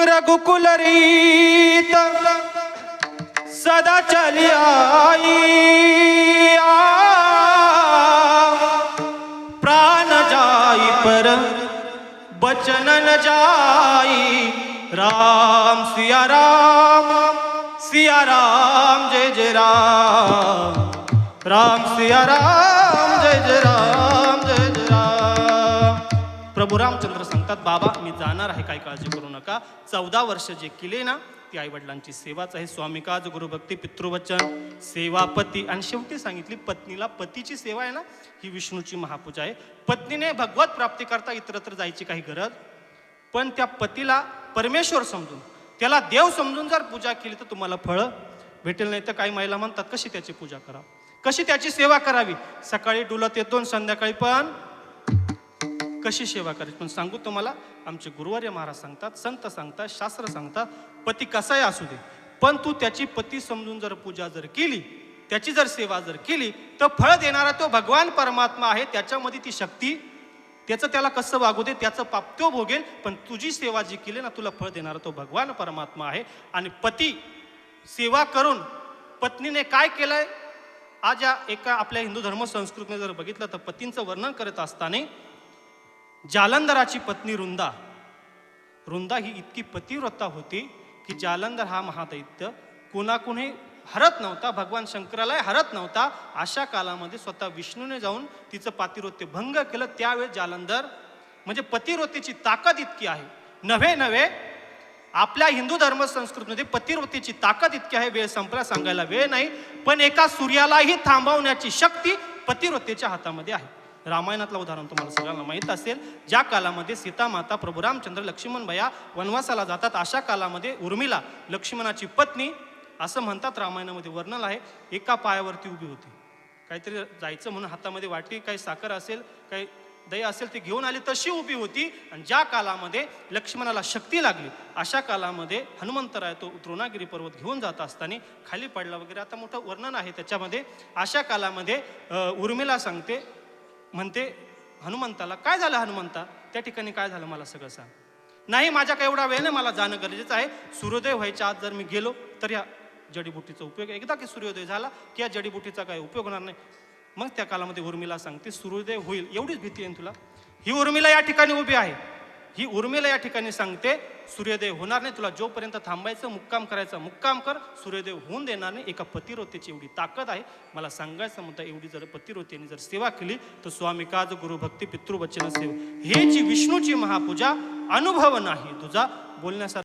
रघुकुल रीत सदा चली आई, प्राण जाई पर बचन न जाई। राम सिया राम जय जय राम, राम सिया राम जय जय राम जय जय राम। प्रभू रामचंद्र सांगतात, बाबा मी जाणार आहे, काही काळजी करू नका। 14 वर्ष जे केले ना ती आई वडिलांची सेवाच आहे। स्वामिकाज गुरुभक्ती पितृवचन सेवा पती, आणि शेवटी सांगितली पत्नीला पतीची सेवा आहे ना ही विष्णूची महापूजा आहे। पत्नीने भगवत प्राप्ती करता इतरत्र जायची काही गरज, पण त्या पतीला परमेश्वर समजून त्याला देव समजून जर पूजा केली तर तुम्हाला फळ भेटेल। नाही तर काही महिला म्हणतात कशी त्याची पूजा करावी, कशी त्याची सेवा करावी, सकाळी डुलत येतो संध्याकाळी पण कशी सेवा करायची। पण सांगू तुम्हाला, आमचे गुरुवर्य महाराज सांगतात, संत सांगतात, शास्त्र सांगतात, पती कसाही असू दे पण तू त्याची पती समजून जर पूजा जर केली, त्याची जर सेवा जर केली तर फळ देणारा तो भगवान परमात्मा आहे। त्याच्यामध्ये ती शक्ती, त्याचं त्याला कसं वागू दे, त्याचं पाप तो भोगेल, पण तुझी सेवा जी केली ना तुला फळ देणारा तो भगवान परमात्मा आहे। आणि पती सेवा करून पत्नीने काय केलंय, आज या एका आपल्या हिंदू धर्म संस्कृतीने जर बघितलं तर पतींचं वर्णन करत असताना जालंधराची पत्नी रुंदा ही इतकी पतिव्रता होती की जालंधर हा महादैत्य कोणाकुणी हरत नव्हता, भगवान शंकरालाही हरत नव्हता। अशा कालामध्ये स्वतः विष्णूने जाऊन तिचं पातिव्रत्य भंग केलं। त्यावेळेस जालंधर म्हणजे पतिव्रतेची ताकद इतकी आहे, नव्हे आपल्या हिंदू धर्म संस्कृतीमध्ये पतिव्रतेची ताकद इतकी आहे, वेळ संपला सांगायला वेळ नाही, पण एका सूर्यालाही थांबवण्याची शक्ती पतिव्रतेच्या हातामध्ये आहे। रामायणातलं उदाहरण तुम्हाला सगळ्यांना माहीत असेल, ज्या कालामध्ये सीता माता प्रभू रामचंद्र लक्ष्मण भैया वनवासाला जातात, अशा कालामध्ये उर्मिला लक्ष्मणाची पत्नी, असं म्हणतात रामायणामध्ये वर्णन आहे, एका पायावरती उभी होती। काहीतरी जायचं म्हणून हातामध्ये वाटी, काही साखर असेल, काही दही असेल ते घेऊन आली, तशी उभी होती। आणि ज्या कालामध्ये लक्ष्मणाला शक्ती लागली अशा कालामध्ये हनुमंतराय तो द्रोणागिरी पर्वत घेऊन जात असताना खाली पडला वगैरे, आता मोठं वर्णन आहे त्याच्यामध्ये। अशा कालामध्ये उर्मिला सांगते, म्हणते हनुमंताला, काय झालं हनुमंता, त्या ठिकाणी काय झालं मला सगळं सांग। नाही माझ्या काही एवढा वेळ नाही, मला जाणं गरजेचं आहे, सूर्योदय व्हायच्या आत जर मी गेलो तर या जडीबुटीचा उपयोग, एकदा की सूर्योदय झाला की या जडीबुटीचा काही उपयोग होणार नाही। मग त्या कालामध्ये उर्मिला सांगते सूर्योदय होईल एवढीच भीती आहे तुला। ही उर्मिला या ठिकाणी उभी आहे, ही उर्मिला या ठिकाणी सांगते सूर्योदय होणार नाही, तुला जोपर्यंत थांबायचं मुक्काम करायचं मुक्काम कर, सूर्योदय होऊन देणार नाही। एका पतिव्रतेची एवढी ताकद आहे। मला सांगायचं म्हणता, एवढी जर पतिव्रतेने जर सेवा केली तर स्वामिकाज गुरुभक्ती पितृवचन सेवा हे जी विष्णूची महापूजा अनुभव नाही तुझा बोलण्यासारखं